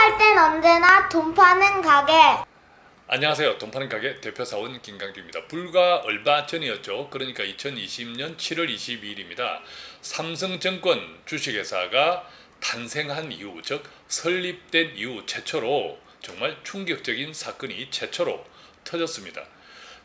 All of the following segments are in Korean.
할 땐 언제나 돈 파는 가게. 안녕하세요. 돈 파는 가게 대표사원 김강규입니다. 불과 얼마 전이었죠. 그러니까 2020년 7월 22일입니다. 삼성증권 주식회사가 탄생한 이후, 즉 설립된 이후 최초로 정말 충격적인 사건이 최초로 터졌습니다.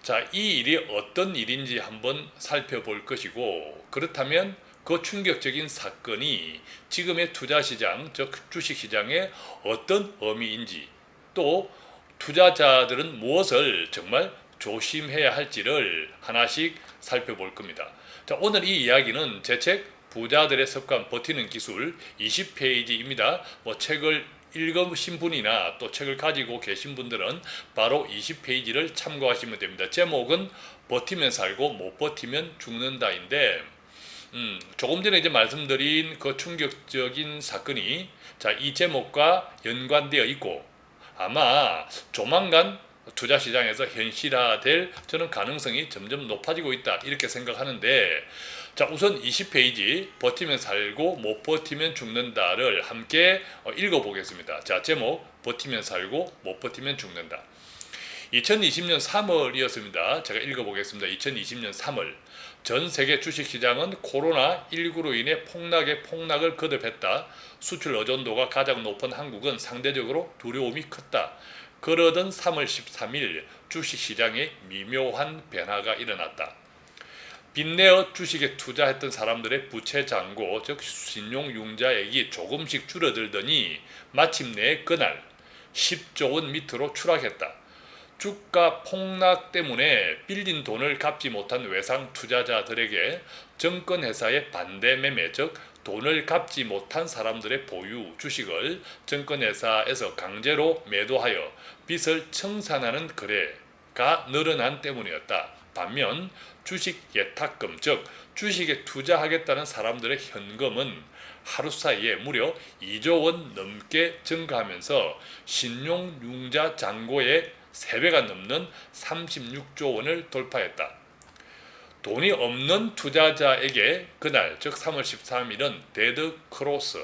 자, 이 일이 어떤 일인지 한번 살펴볼 것이고, 그렇다면 그 충격적인 사건이 지금의 투자시장, 즉 주식시장에 어떤 의미인지, 또 투자자들은 무엇을 정말 조심해야 할지를 하나씩 살펴볼 겁니다. 자, 오늘 이 이야기는 제 책 부자들의 습관 버티는 기술 20페이지입니다. 책을 읽으신 분이나 또 책을 가지고 계신 분들은 바로 20페이지를 참고하시면 됩니다. 제목은 버티면 살고 못 버티면 죽는다인데, 조금 전에 이제 말씀드린 그 충격적인 사건이 이 제목과 연관되어 있고, 아마 조만간 투자시장에서 현실화될 저는 가능성이 점점 높아지고 있다, 이렇게 생각하는데, 자, 우선 20페이지 버티면 살고 못 버티면 죽는다를 함께 읽어보겠습니다. 자, 제목 버티면 살고 못 버티면 죽는다. 2020년 3월이었습니다. 제가 읽어보겠습니다. 2020년 3월 전 세계 주식시장은 코로나19로 인해 폭락을 거듭했다. 수출 의존도가 가장 높은 한국은 상대적으로 두려움이 컸다. 그러던 3월 13일 주식시장에 미묘한 변화가 일어났다. 빚내어 주식에 투자했던 사람들의 부채 잔고, 즉 신용융자액이 조금씩 줄어들더니 마침내 그날 10조 원 밑으로 추락했다. 주가 폭락 때문에 빌린 돈을 갚지 못한 외상 투자자들에게 증권회사의 반대 매매, 즉 돈을 갚지 못한 사람들의 보유 주식을 증권회사에서 강제로 매도하여 빚을 청산하는 거래가 늘어난 때문이었다. 반면 주식 예탁금, 즉 주식에 투자하겠다는 사람들의 현금은 하루 사이에 무려 2조 원 넘게 증가하면서 신용융자 잔고의 3배가 넘는 36조 원을 돌파했다. 돈이 없는 투자자에게 그날, 즉 3월 13일은 데드 크로스,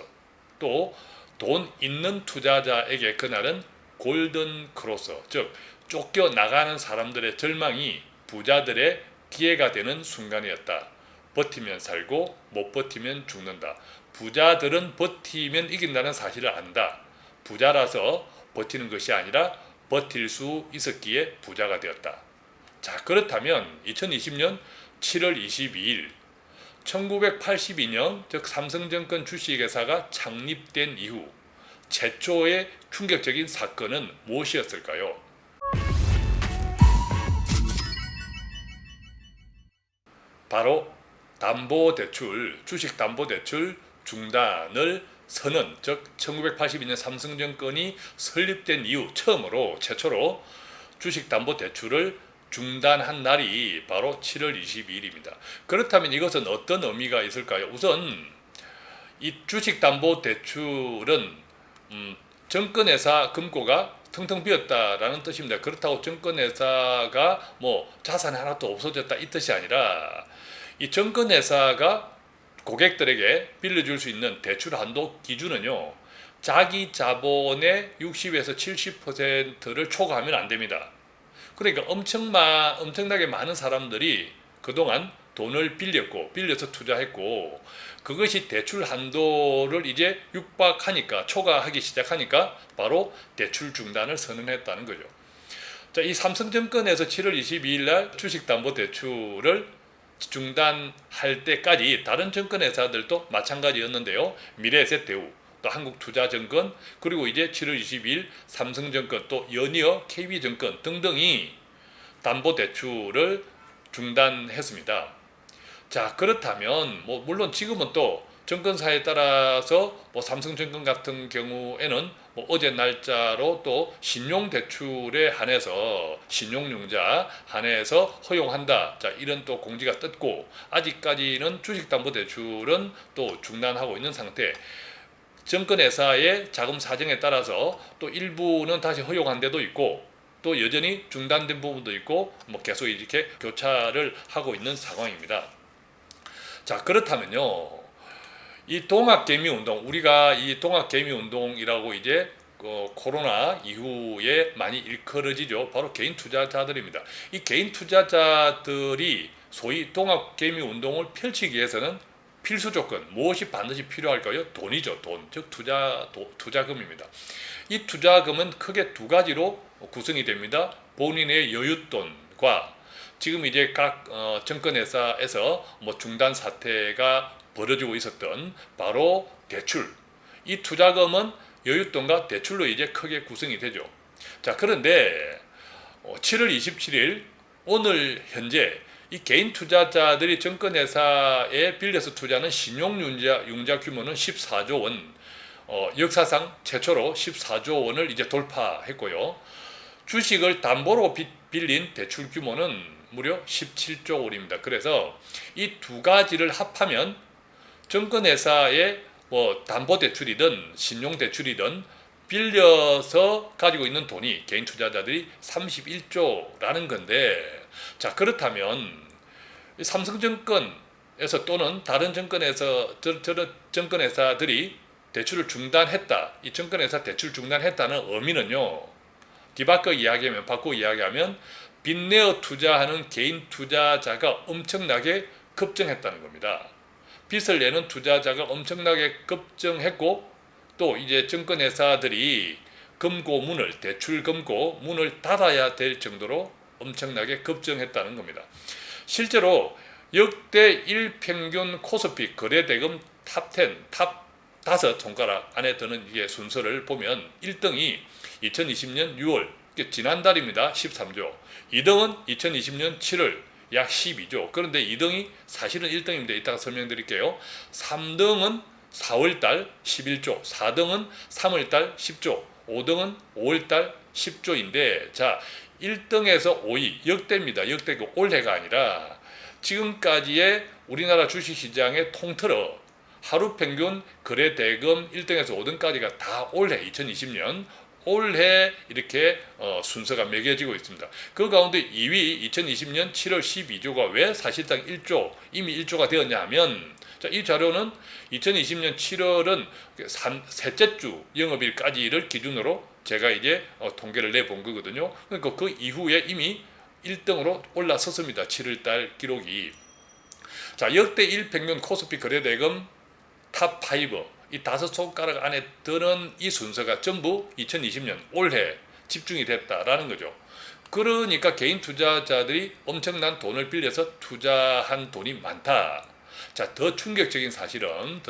또 돈 있는 투자자에게 그날은 골든 크로스, 즉 쫓겨나가는 사람들의 절망이 부자들의 기회가 되는 순간이었다. 버티면 살고 못 버티면 죽는다. 부자들은 버티면 이긴다는 사실을 안다. 부자라서 버티는 것이 아니라 버틸 수 있었기에 부자가 되었다. 자, 그렇다면 2020년 7월 22일 1982년, 즉 삼성증권 주식회사가 창립된 이후 최초의 충격적인 사건은 무엇이었을까요? 바로 담보대출, 주식담보대출 중단을 선언, 즉 1982년 삼성증권이 설립된 이후 최초로 주식담보대출을 중단한 날이 바로 7월 22일입니다. 그렇다면 이것은 어떤 의미가 있을까요? 우선 이 주식담보대출은 증권회사 금고가 텅텅 비었다라는 뜻입니다. 그렇다고 증권회사가 자산이 하나도 없어졌다, 이 뜻이 아니라 이 증권회사가 고객들에게 빌려줄 수 있는 대출 한도 기준은요, 자기 자본의 60에서 70%를 초과하면 안 됩니다. 그러니까 엄청나게 많은 사람들이 그동안 돈을 빌려서 투자했고, 그것이 대출 한도를 이제 육박하니까, 초과하기 시작하니까 바로 대출 중단을 선언했다는 거죠. 자, 이 삼성증권에서 7월 22일 날 주식담보대출을 중단할 때까지 다른 증권회사들도 마찬가지였는데요. 미래에셋대우, 또 한국투자증권, 그리고 이제 7월 22일 삼성증권, 또 연이어 KB증권 등등이 담보대출을 중단했습니다. 자, 그렇다면 물론 지금은 또 증권사에 따라서 삼성증권 같은 경우에는 어제 날짜로 또 신용대출에 한해서, 신용융자 한해서 허용한다, 자, 이런 또 공지가 떴고, 아직까지는 주식담보대출은 또 중단하고 있는 상태. 증권회사의 자금 사정에 따라서 또 일부는 다시 허용한 데도 있고, 또 여전히 중단된 부분도 있고, 계속 이렇게 교차를 하고 있는 상황입니다. 자, 그렇다면요, 이 동학개미운동, 우리가 이 동학개미운동이라고 이제 코로나 이후에 많이 일컬어지죠. 바로 개인 투자자들입니다. 이 개인 투자자들이 소위 동학개미 운동을 펼치기 위해서는 필수 조건, 무엇이 반드시 필요할까요? 돈이죠. 돈, 즉 투자금입니다. 이 투자금은 크게 두 가지로 구성이 됩니다. 본인의 여윳돈과 지금 이제 각 증권회사에서 중단 사태가 벌어지고 있었던 바로 대출. 이 투자금은 여윳돈과 대출로 이제 크게 구성이 되죠. 자, 그런데 7월 27일 오늘 현재 이 개인 투자자들이 증권회사에 빌려서 투자하는 신용융자 규모는 14조 원, 역사상 최초로 14조 원을 이제 돌파했고요. 주식을 담보로 빌린 대출 규모는 무려 17조 원입니다. 그래서 이 두 가지를 합하면 증권회사의 담보대출이든 신용대출이든 빌려서 가지고 있는 돈이 개인 투자자들이 31조라는 건데, 자, 그렇다면 삼성증권에서 또는 다른 증권회사들이 대출을 중단했다. 이 증권회사 대출 중단했다는 의미는요, 바꿔 이야기하면 빚내어 투자하는 개인 투자자가 엄청나게 급증했다는 겁니다. 빚을 내는 투자자가 엄청나게 급증했고, 또 이제 증권회사들이 대출 금고 문을 닫아야 될 정도로 엄청나게 급증했다는 겁니다. 실제로 역대 1평균 코스피 거래대금 탑10, 탑5 손가락 안에 드는 이게 순서를 보면 1등이 2020년 6월, 지난달입니다. 13조. 2등은 2020년 7월, 약 12조. 그런데 2등이 사실은 1등입니다. 이따가 설명드릴게요. 3등은 4월달 11조, 4등은 3월달 10조, 5등은 5월달 10조인데, 자, 1등에서 5위 역대입니다. 역대고 올해가 아니라 지금까지의 우리나라 주식시장의 통틀어 하루 평균 거래 대금 1등에서 5등까지가 다 올해 2020년 올해 이렇게 순서가 매겨지고 있습니다. 그 가운데 2위 2020년 7월 12조가 왜 사실상 이미 1조가 되었냐 하면, 자, 이 자료는 2020년 7월은 셋째 주 영업일까지를 기준으로 제가 이제 통계를 내본 거거든요. 그러니까 그 이후에 이미 1등으로 올라섰습니다. 7월달 기록이. 자, 역대 1평균 코스피 거래대금 탑5, 이 5손가락 안에 드는 이 순서가 전부 2020년 올해 집중이 됐다라는 거죠. 그러니까 개인 투자자들이 엄청난 돈을 빌려서 투자한 돈이 많다. 자, 더 충격적인 사실은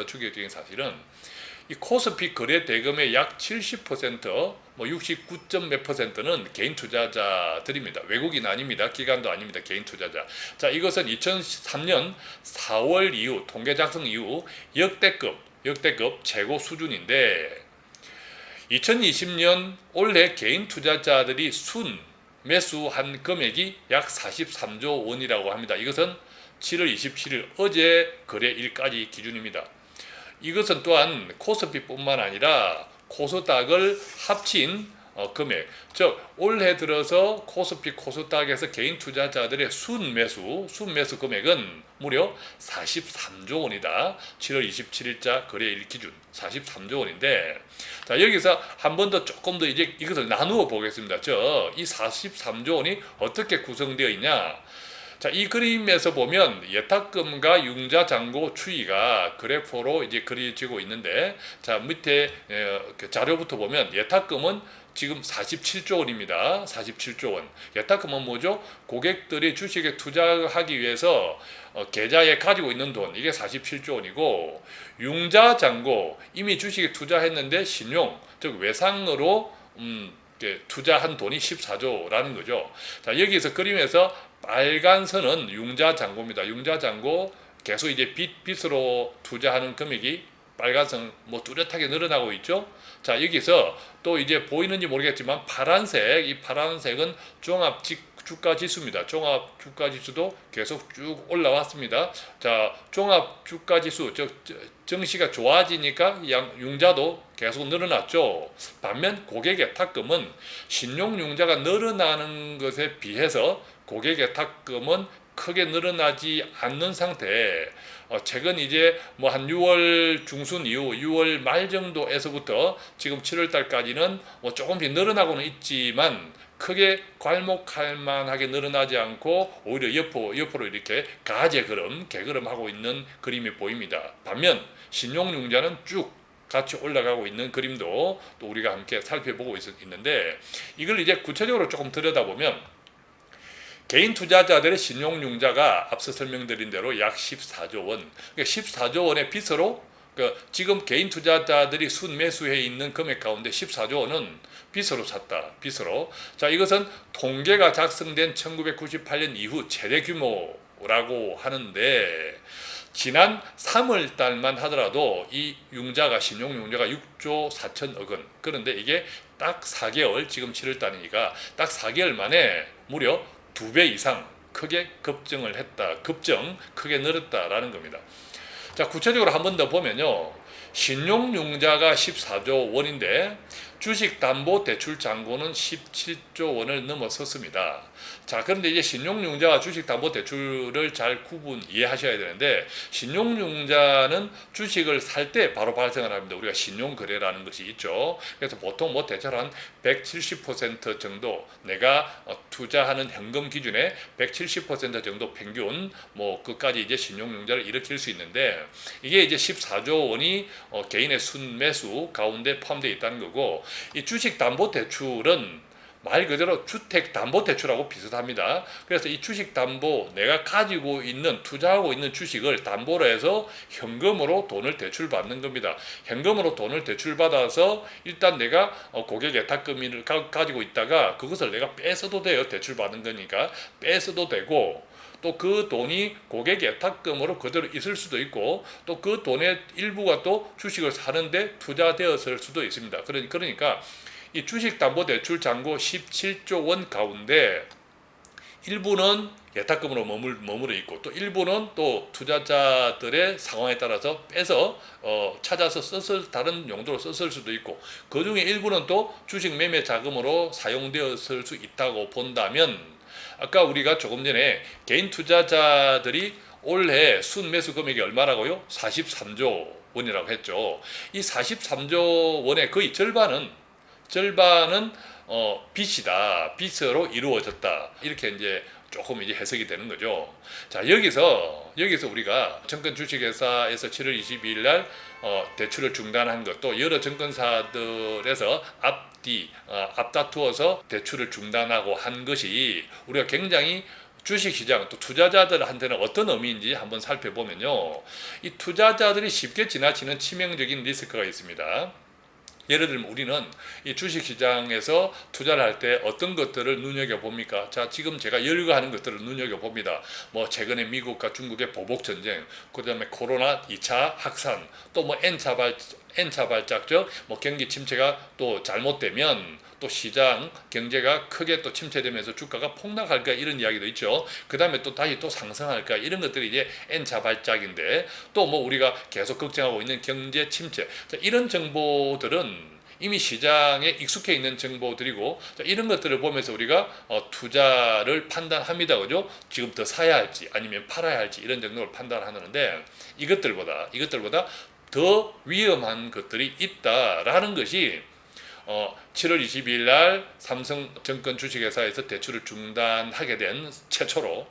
이 코스피 거래 대금의 약 70%, 69점 몇 %는 개인 투자자들입니다. 외국인 아닙니다. 기관도 아닙니다. 개인 투자자. 자, 이것은 2003년 4월 이후, 통계 작성 이후 역대급 최고 수준인데, 2020년 올해 개인 투자자들이 순 매수한 금액이 약 43조 원이라고 합니다. 이것은 7월 27일 어제 거래일까지 기준입니다. 이것은 또한 코스피뿐만 아니라 코스닥을 합친 금액, 즉 올해 들어서 코스닥에서 개인 투자자들의 순매수 금액은 무려 43조 원이다. 7월 27일자 거래일 기준 43조 원인데, 자, 여기서 한 번 더 조금 더 이제 이것을 나누어 보겠습니다. 이 43조 원이 어떻게 구성되어 있냐? 자, 이 그림에서 보면 예탁금과 융자 잔고 추이가 그래프로 이제 그려지고 있는데, 자, 밑에 자료부터 보면 예탁금은 지금 47조 원입니다. 47조 원. 예탁금은 뭐죠? 고객들이 주식에 투자하기 위해서 계좌에 가지고 있는 돈, 이게 47조 원이고, 융자 잔고, 이미 주식에 투자했는데 신용, 즉 외상으로 투자한 돈이 14조라는 거죠. 자, 여기서 그림에서 빨간 선은 융자 잔고입니다. 융자 잔고 계속 이제 빚으로 투자하는 금액이 빨간 선 뚜렷하게 늘어나고 있죠. 자, 여기서 또 이제 보이는지 모르겠지만 이 파란색은 종합 주가 지수입니다. 종합 주가 지수도 계속 쭉 올라왔습니다. 자, 종합 주가 지수, 증시가 좋아지니까 융자도 계속 늘어났죠. 반면 고객 예탁금은 신용 융자가 늘어나는 것에 비해서 고객 예탁금은 크게 늘어나지 않는 상태에 최근 이제 뭐 한 6월 중순 이후 6월 말 정도에서부터 지금 7월 달까지는 뭐 조금씩 늘어나고는 있지만 크게 괄목할 만하게 늘어나지 않고 오히려 옆으로 이렇게 개걸음하고 있는 그림이 보입니다. 반면 신용융자는 쭉 같이 올라가고 있는 그림도 또 우리가 함께 살펴보고 있는데, 이걸 이제 구체적으로 조금 들여다보면 개인 투자자들의 신용융자가 앞서 설명드린 대로 약 14조 원, 그러니까 14조 원의 빚으로 지금 개인 투자자들이 순매수해 있는 금액 가운데 14조 원은 빚으로 샀다. 빚으로. 자, 이것은 통계가 작성된 1998년 이후 최대 규모라고 하는데, 지난 3월 달만 하더라도 이 신용융자가 6조 4천억 원. 그런데 이게 딱 4개월, 지금 7월 달이니까 딱 4개월 만에 무려 2배 이상 크게 급증을 했다. 크게 늘었다라는 겁니다. 자, 구체적으로 한 번 더 보면요. 신용융자가 14조 원인데 주식담보대출 잔고는 17조 원을 넘어섰습니다. 자, 그런데 이제 신용융자와 주식담보대출을 잘 이해하셔야 되는데, 신용융자는 주식을 살 때 바로 발생을 합니다. 우리가 신용거래라는 것이 있죠. 그래서 보통 뭐 대체로 한 170% 정도, 내가 투자하는 현금 기준에 170% 정도 평균, 뭐 그까지 이제 신용융자를 일으킬 수 있는데, 이게 이제 14조 원이 개인의 순매수 가운데 포함되어 있다는 거고, 이 주식담보대출은 말 그대로 주택담보대출하고 비슷합니다. 그래서 이 주식담보, 내가 가지고 있는, 투자하고 있는 주식을 담보로 해서 현금으로 돈을 대출받는 겁니다. 현금으로 돈을 대출받아서 일단 내가 고객 예탁금을 가지고 있다가 그것을 내가 뺏어도 돼요. 대출받은 거니까 뺏어도 되고, 또 그 돈이 고객 예탁금으로 그대로 있을 수도 있고, 또 그 돈의 일부가 또 주식을 사는데 투자되었을 수도 있습니다. 그러니까 이 주식담보대출 잔고 17조 원 가운데 일부는 예탁금으로 머무르 있고, 또 일부는 또 투자자들의 상황에 따라서 빼서 찾아서 다른 용도로 썼을 수도 있고, 그 중에 일부는 또 주식 매매 자금으로 사용되었을 수 있다고 본다면, 아까 우리가 조금 전에 개인 투자자들이 올해 순매수 금액이 얼마라고요? 43조 원이라고 했죠. 이 43조 원의 거의 절반은 빚이다. 빚으로 이루어졌다. 이렇게 이제 조금 이제 해석이 되는 거죠. 자, 여기서 우리가 증권 주식회사에서 7월 22일 날 대출을 중단한 것도 여러 증권사들에서 앞다투어서 대출을 중단하고 한 것이 우리가 굉장히 주식시장 또 투자자들한테는 어떤 의미인지 한번 살펴보면요. 이 투자자들이 쉽게 지나치는 치명적인 리스크가 있습니다. 예를 들면 우리는 이 주식시장에서 투자를 할 때 어떤 것들을 눈여겨봅니까? 자, 지금 제가 열거하는 것들을 눈여겨봅니다. 뭐 최근에 미국과 중국의 보복전쟁, 그 다음에 코로나 2차 확산, 또 뭐 N차 발작적 뭐 경기 침체가 또 잘못되면 또 시장 경제가 크게 또 침체되면서 주가가 폭락할까, 이런 이야기도 있죠. 그 다음에 또 다시 또 상승할까, 이런 것들이 이제 N차 발작인데, 또 뭐 우리가 계속 걱정하고 있는 경제 침체, 자, 이런 정보들은 이미 시장에 익숙해 있는 정보들이고, 자, 이런 것들을 보면서 우리가 투자를 판단합니다. 그죠? 지금 더 사야 할지 아니면 팔아야 할지 이런 정도를 판단하는데, 이것들보다 더 위험한 것들이 있다라는 것이 7월 22일 날 삼성증권 주식회사에서 대출을 중단하게 된 최초로,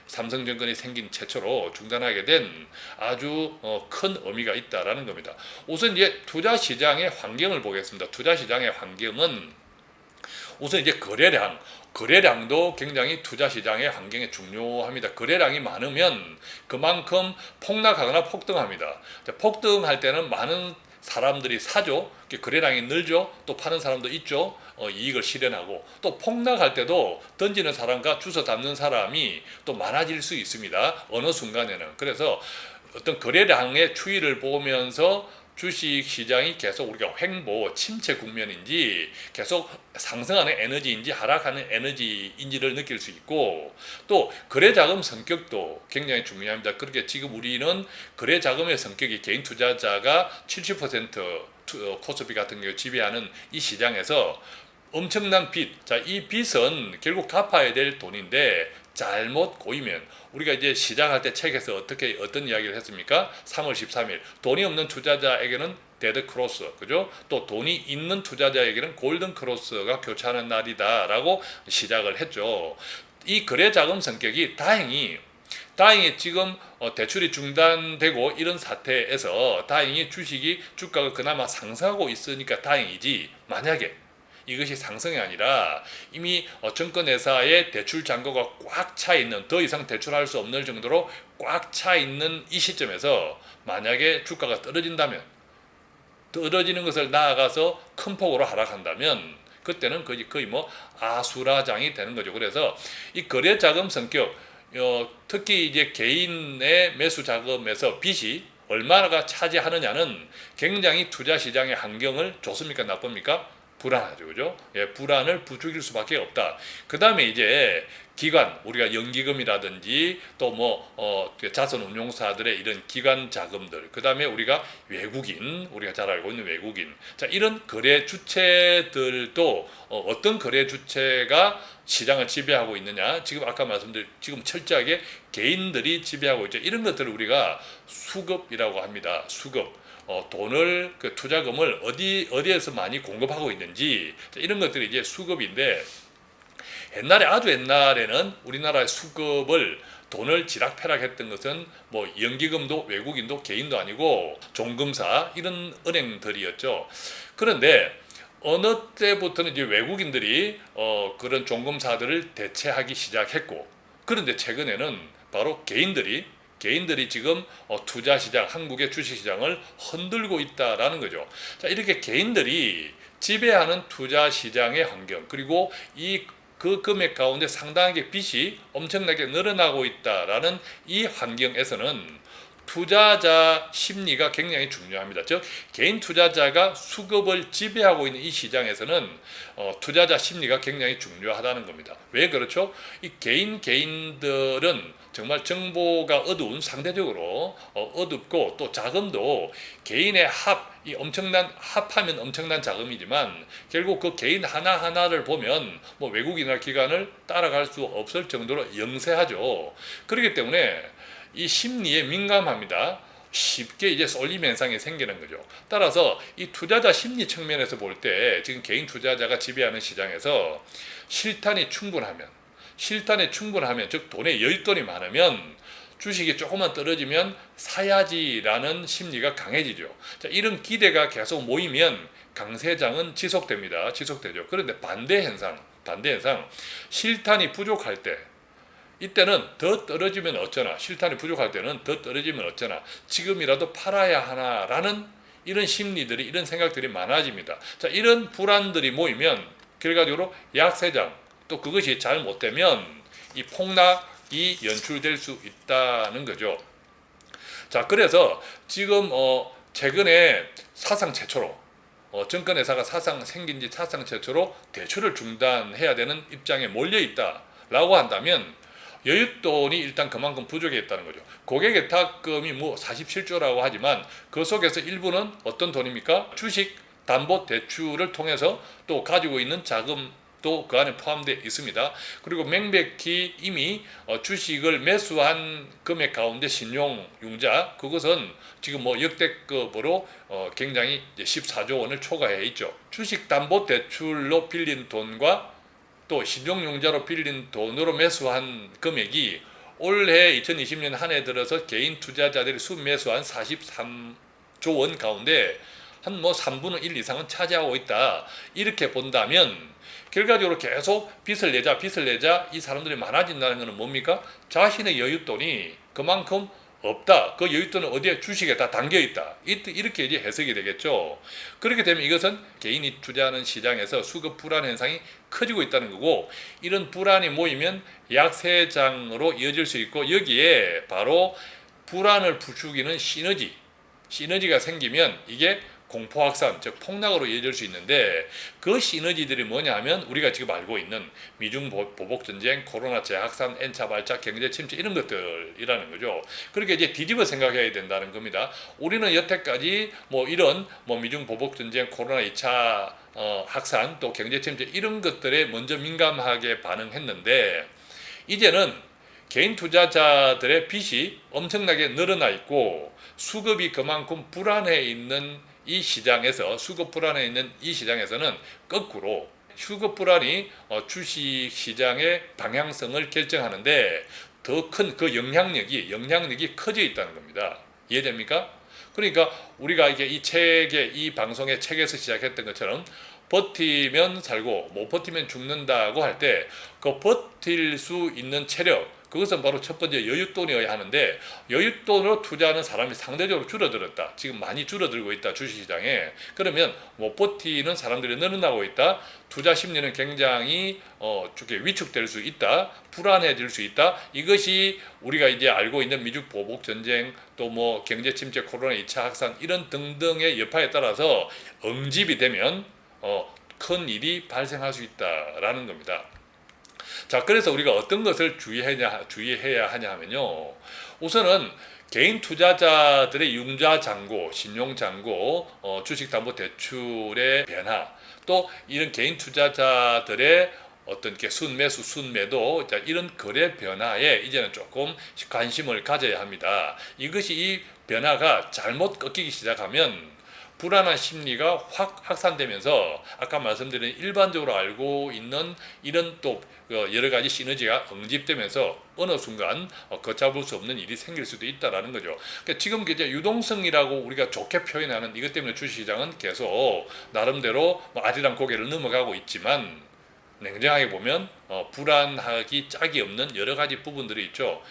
삼성증권이 생긴 최초로 중단하게 된 아주 큰 의미가 있다라는 겁니다. 우선 이제 투자 시장의 환경을 보겠습니다. 투자 시장의 환경은 우선 이제 거래량도 굉장히 투자 시장의 환경에 중요합니다. 거래량이 많으면 그만큼 폭락하거나 폭등합니다. 폭등할 때는 많은 사람들이 사죠. 거래량이 늘죠. 또 파는 사람도 있죠. 이익을 실현하고, 또 폭락할 때도 던지는 사람과 주워 담는 사람이 또 많아질 수 있습니다. 어느 순간에는. 그래서 어떤 거래량의 추이를 보면서 주식 시장이 계속 우리가 침체 국면인지 계속 상승하는 에너지인지 하락하는 에너지인지를 느낄 수 있고, 또 거래자금 성격도 굉장히 중요합니다. 그렇게 지금 우리는 거래자금의 성격이 개인 투자자가 70% 코스피 같은 경우 지배하는 이 시장에서 엄청난 빚, 자, 이 빚은 결국 갚아야 될 돈인데 잘못 고이면 우리가 이제 시작할 때 책에서 어떤 이야기를 했습니까? 3월 13일 돈이 없는 투자자에게는 데드 크로스, 그죠? 또 돈이 있는 투자자에게는 골든 크로스가 교차하는 날이다라고 시작을 했죠. 이 거래 자금 성격이 다행히 지금 대출이 중단되고 이런 사태에서 다행히 주가가 그나마 상승하고 있으니까 다행이지, 만약에 이것이 상승이 아니라 이미 증권회사의 대출 잔고가 꽉 차 있는, 더 이상 대출할 수 없는 정도로 꽉 차 있는 이 시점에서 만약에 주가가 떨어지는 것을 나아가서 큰 폭으로 하락한다면 그때는 거의 뭐 아수라장이 되는 거죠. 그래서 이 거래 자금 성격, 특히 이제 개인의 매수 자금에서 빚이 얼마나 차지하느냐는 굉장히 투자 시장의 환경을 좋습니까, 나쁩니까? 불안하죠, 그죠? 예, 불안을 부추길 수밖에 없다. 그 다음에 이제 기관, 우리가 연기금이라든지 또 자선운용사들의 이런 기관 자금들, 그 다음에 우리가 우리가 잘 알고 있는 외국인, 자, 이런 거래 주체들도 어떤 거래 주체가 시장을 지배하고 있느냐? 지금 아까 말씀드린 지금 철저하게 개인들이 지배하고 있죠. 이런 것들을 우리가 수급이라고 합니다. 수급. 돈을, 투자금을 어디에서 많이 공급하고 있는지, 이런 것들이 이제 수급인데, 아주 옛날에는 우리나라의 수급을 돈을 지락펴락했던 것은 뭐 연기금도 외국인도 개인도 아니고 종금사 이런 은행들이었죠. 그런데 어느 때부터는 이제 외국인들이 그런 종금사들을 대체하기 시작했고, 그런데 최근에는 바로 개인들이 지금 투자시장, 한국의 주식시장을 흔들고 있다라는 거죠. 자, 이렇게 개인들이 지배하는 투자시장의 환경, 그리고 그 금액 가운데 상당하게 빚이 엄청나게 늘어나고 있다라는 이 환경에서는 투자자 심리가 굉장히 중요합니다. 즉 개인 투자자가 수급을 지배하고 있는 이 시장에서는 투자자 심리가 굉장히 중요하다는 겁니다. 왜 그렇죠? 이 개인들은 정말 정보가 상대적으로 어둡고, 또 자금도 개인의 합하면 엄청난 자금이지만 결국 그 개인 하나하나를 보면 뭐 외국인이나 기관을 따라갈 수 없을 정도로 영세하죠. 그렇기 때문에 이 심리에 민감합니다. 쉽게 이제 쏠림 현상이 생기는 거죠. 따라서 이 투자자 심리 측면에서 볼 때 지금 개인 투자자가 지배하는 시장에서 실탄이 충분하면, 즉 돈에 여윳돈이 많으면 주식이 조금만 떨어지면 사야지라는 심리가 강해지죠. 자, 이런 기대가 계속 모이면 강세장은 지속되죠. 그런데 반대 현상, 실탄이 부족할 때, 이때는 더 떨어지면 어쩌나, 실탄이 부족할 때는 더 떨어지면 어쩌나, 지금이라도 팔아야 하나라는 이런 심리들이, 이런 생각들이 많아집니다. 자, 이런 불안들이 모이면 결과적으로 약세장, 또 그것이 잘못되면 이 폭락이 연출될 수 있다는 거죠. 자, 그래서 지금 최근에 사상 최초로 증권회사가 생긴 지 사상 최초로 대출을 중단해야 되는 입장에 몰려 있다라고 한다면 여윳돈이 일단 그만큼 부족했다는 거죠. 고객예탁금이 뭐 47조라고 하지만 그 속에서 일부는 어떤 돈입니까? 주식 담보 대출을 통해서 또 가지고 있는 자금도 그 안에 포함되어 있습니다. 그리고 명백히 이미 주식을 매수한 금액 가운데 신용융자, 그것은 지금 뭐 역대급으로 굉장히 14조 원을 초과해 있죠. 주식 담보 대출로 빌린 돈과 또 신용융자로 빌린 돈으로 매수한 금액이 올해 2020년 한 해 들어서 개인 투자자들이 순매수한 43조 원 가운데 한 3분의 1 이상은 차지하고 있다. 이렇게 본다면 결과적으로 계속 빚을 내자 이 사람들이 많아진다는 것은 뭡니까? 자신의 여윳돈이 그만큼 없다. 그 여윳돈은 어디에? 주식에 다 담겨 있다. 이렇게 이제 해석이 되겠죠. 그렇게 되면 이것은 개인이 투자하는 시장에서 수급 불안 현상이 커지고 있다는 거고, 이런 불안이 모이면 약세장으로 이어질 수 있고, 여기에 바로 불안을 부추기는 시너지가 생기면 이게 공포 확산, 즉 폭락으로 이어질 수 있는데, 그 시너지들이 뭐냐 하면 우리가 지금 알고 있는 미중 보복 전쟁, 코로나 재확산, N차 발작, 경제 침체, 이런 것들이라는 거죠. 그렇게 이제 뒤집어 생각해야 된다는 겁니다. 우리는 여태까지 이런 미중 보복 전쟁, 코로나 2차 확산, 또 경제 침체, 이런 것들에 먼저 민감하게 반응했는데, 이제는 개인 투자자들의 빚이 엄청나게 늘어나 있고 수급이 그만큼 불안해 있는 이 시장에서 수급 불안해 있는 이 시장에서는 거꾸로 수급 불안이 주식 시장의 방향성을 결정하는데 더 큰 그 영향력이 커져 있다는 겁니다. 이해됩니까? 그러니까 우리가 이게 이 책에 이 방송의 책에서 시작했던 것처럼 버티면 살고 못 버티면 죽는다고 할 때 그 버틸 수 있는 체력, 그것은 바로 첫 번째 여윳돈이어야 하는데 여윳돈으로 투자하는 사람이 상대적으로 줄어들었다. 지금 많이 줄어들고 있다. 주식시장에. 그러면 못 버티는 사람들이 늘어나고 있다. 투자 심리는 굉장히 위축될 수 있다. 불안해질 수 있다. 이것이 우리가 이제 알고 있는 미중 보복 전쟁, 또 뭐 경제 침체, 코로나 2차 확산 이런 등등의 여파에 따라서 응집이 되면 큰 일이 발생할 수 있다라는 겁니다. 자, 그래서 우리가 어떤 것을 주의해야 하냐 하면요. 우선은 개인 투자자들의 융자 잔고, 신용 잔고, 주식담보대출의 변화, 또 이런 개인 투자자들의 어떤 이렇게 순매수, 순매도, 이런 거래 변화에 이제는 조금 관심을 가져야 합니다. 이것이 이 변화가 잘못 꺾이기 시작하면 불안한 심리가 확 확산되면서 아까 말씀드린 일반적으로 알고 있는 이런 또 여러 가지 시너지가 응집되면서 어느 순간 걷잡을 수 없는 일이 생길 수도 있다라는 거죠. 그러니까 지금 이제 유동성이라고 우리가 좋게 표현하는 이것 때문에 주식시장은 계속 나름대로 아리랑 고개를 넘어가고 있지만 냉정하게 보면 불안하기 짝이 없는 여러 가지 부분들이 있죠.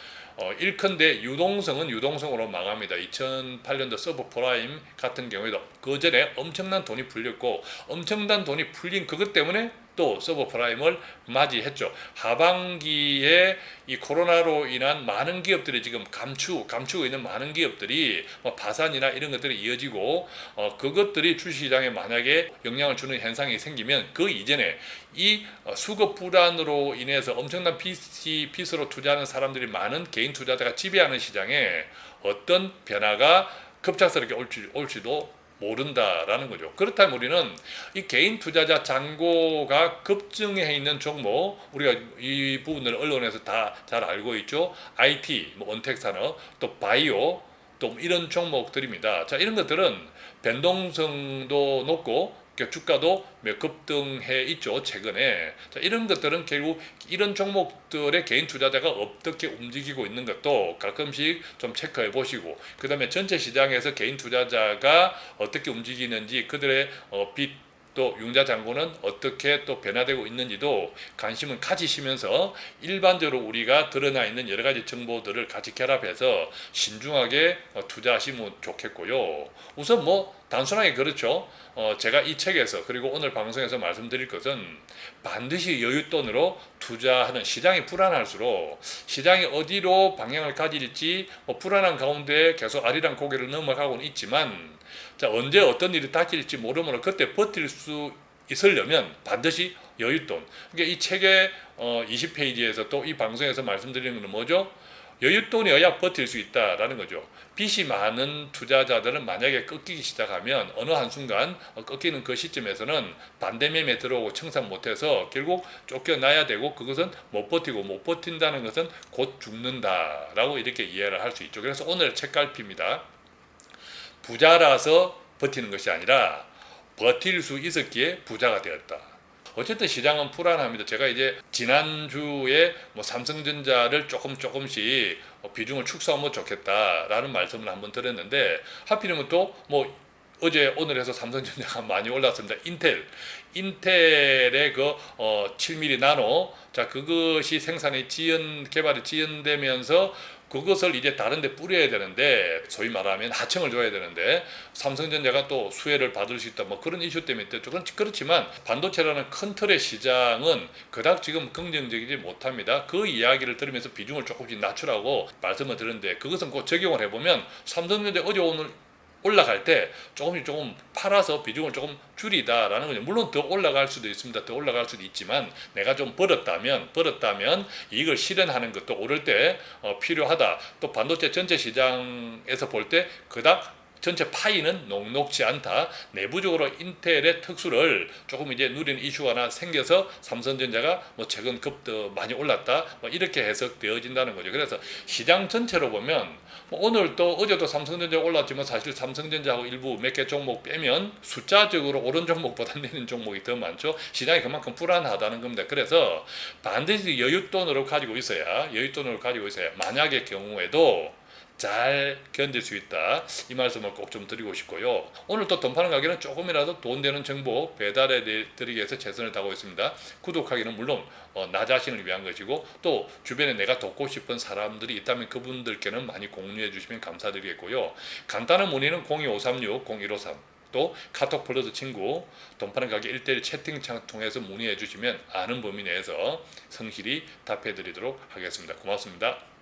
일컨대 유동성은 유동성으로 망합니다. 2008년도 서브프라임 같은 경우에도 그 전에 엄청난 돈이 풀렸고 엄청난 돈이 풀린 그것 때문에 또 서브프라임을 맞이했죠. 하반기에 이 코로나로 인한 많은 기업들이 지금 감추고 있는 많은 기업들이 파산이나 이런 것들이 이어지고 그것들이 주식시장에 만약에 영향을 주는 현상이 생기면 그 이전에 이 수급 불안으로 인해서 엄청난 빚으로 투자하는 사람들이 많은 개인 투자자가 지배하는 시장에 어떤 변화가 급작스럽게 올지도 모른다라는 거죠. 그렇다면 우리는 이 개인 투자자 잔고가 급증해 있는 종목, 우리가 이 부분을 언론에서 다 잘 알고 있죠. IT, 언택산업, 또 바이오, 또 이런 종목들입니다. 자, 이런 것들은 변동성도 높고 주가도 급등해 있죠, 최근에. 자, 이런 것들은 결국 이런 종목들의 개인 투자자가 어떻게 움직이고 있는 것도 가끔씩 좀 체크해 보시고, 그 다음에 전체 시장에서 개인 투자자가 어떻게 움직이는지, 그들의 빚 또 융자 잔고는 어떻게 또 변화되고 있는지도 관심을 가지시면서 일반적으로 우리가 드러나 있는 여러 가지 정보들을 같이 결합해서 신중하게 투자하시면 좋겠고요. 우선 단순하게 그렇죠. 제가 이 책에서 그리고 오늘 방송에서 말씀드릴 것은 반드시 여윳돈으로 투자하는, 시장이 불안할수록 시장이 어디로 방향을 가질지 불안한 가운데 계속 아리랑 고개를 넘어가고는 있지만, 자, 언제 어떤 일이 닥칠지 모르므로 그때 버틸 수 있으려면 반드시 여윳돈. 그러니까 이 책의 20페이지에서 또 이 방송에서 말씀드리는 건 뭐죠? 여윳돈이어야 버틸 수 있다라는 거죠. 빚이 많은 투자자들은 만약에 꺾이기 시작하면 어느 한순간 꺾이는 그 시점에서는 반대매매 들어오고 청산 못해서 결국 쫓겨나야 되고, 그것은 못 버틴다는 것은 곧 죽는다라고 이렇게 이해를 할 수 있죠. 그래서 오늘 책갈피입니다. 부자라서 버티는 것이 아니라 버틸 수 있었기에 부자가 되었다. 어쨌든 시장은 불안합니다. 제가 이제 지난주에 삼성전자를 조금씩 비중을 축소하면 좋겠다라는 말씀을 한번 드렸는데, 하필이면 또 어제 오늘 해서 삼성전자가 많이 올랐습니다. 인텔의 그 7mm 나노, 자, 그것이 개발이 지연되면서 그것을 이제 다른 데 뿌려야 되는데, 소위 말하면 하청을 줘야 되는데 삼성전자가 또 수혜를 받을 수 있다, 그런 이슈 때문에 있죠. 그렇지만 반도체라는 큰 틀의 시장은 그닥 지금 긍정적이지 못합니다. 그 이야기를 들으면서 비중을 조금씩 낮추라고 말씀을 드렸는데, 그것은 곧 적용을 해보면 삼성전자 어제 오늘 올라갈 때 조금 팔아서 비중을 조금 줄이다라는 거죠. 물론 더 올라갈 수도 있습니다. 더 올라갈 수도 있지만 내가 좀 벌었다면 이걸 실현하는 것도 오를 때 필요하다. 또 반도체 전체 시장에서 볼 때 그닥 전체 파이는 녹록지 않다. 내부적으로 인텔의 특수를 조금 이제 누리는 이슈가 하나 생겨서 삼성전자가 뭐 최근 급도 많이 올랐다. 뭐 이렇게 해석되어진다는 거죠. 그래서 시장 전체로 보면 뭐 오늘 또 어제도 삼성전자 올랐지만 사실 삼성전자하고 일부 몇 개 종목 빼면 숫자적으로 오른 종목보다 내린 종목이 더 많죠. 시장이 그만큼 불안하다는 겁니다. 그래서 반드시 여윳돈으로 가지고 있어야 만약의 경우에도 잘 견딜 수 있다. 이 말씀을 꼭 좀 드리고 싶고요. 오늘 또 돈 파는 가게는 조금이라도 돈 되는 정보 배달해 드리기 위해서 최선을 다하고 있습니다. 구독하기는 물론 나 자신을 위한 것이고 또 주변에 내가 돕고 싶은 사람들이 있다면 그분들께는 많이 공유해 주시면 감사드리겠고요. 간단한 문의는 02536-0153 또 카톡 플러스 친구 돈 파는 가게 1:1 채팅창 통해서 문의해 주시면 아는 범위 내에서 성실히 답해 드리도록 하겠습니다. 고맙습니다.